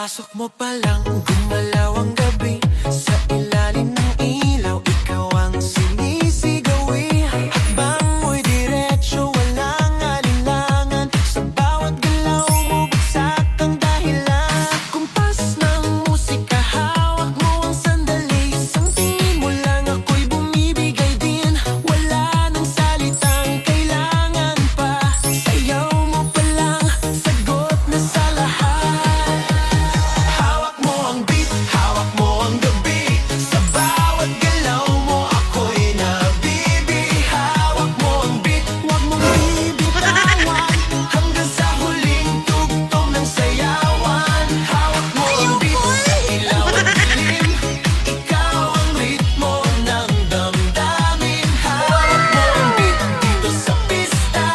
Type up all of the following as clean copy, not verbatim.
Pagpasok mo pa lang, gumalaw ang gabi. Sa ilalim ng ilaw, ikaw ang sinisigawi. Hakbang mo'y diretso, walang alinlangan. Sa bawat galaw mo, bagsak ang dahilan. Sa kumpas ng musika, hawak mo ang sandali. Isang tingin mo lang, ako'y bumibigay din. Wala nang salitang kailangan pa. Sayaw mo pa lang, sagot na sa lahat. Hawak mo ang beat, hawak mo ang gabi. Sa bawat galaw mo, ako'y nabibi. Hawak mo ang beat, huwag mong bibitawan. Hanggang sa huling tugtog ng sayawan. Hawak mo ang beat, sa ilaw at dilim. Ikaw ang ritmo ng damdamin. Hawak mo ang beat, dito sa pista.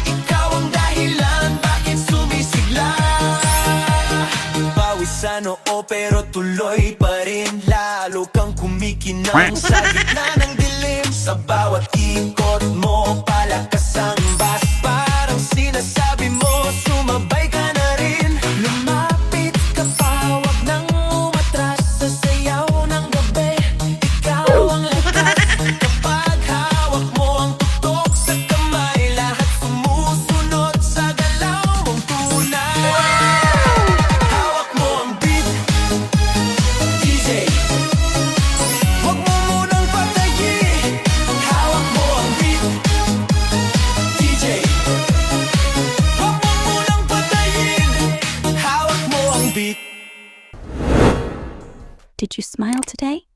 Ikaw ang dahilan, bakit sumisigla. Pawisan oo pero tuloy pa rin. Lalo kang kumikinang sa gitna ng dilim. Sa bawat ikot mo, palakas ang bass. Parang sinasabi mo, sumabay ka na rin. Lumapit ka pa, wag nang umatras. Sa sayaw ng gabi, ikaw ang lakas. Kapag hawak mo ang tutok sa kamay, lahat sumusunod sa galaw mong tunay. Hawak mo ang beat, DJ. Huwag mo munang patayin. Hawak mo ang beat, DJ. Huwag mo munang patayin. Hawak mo ang beat. Did you smile today?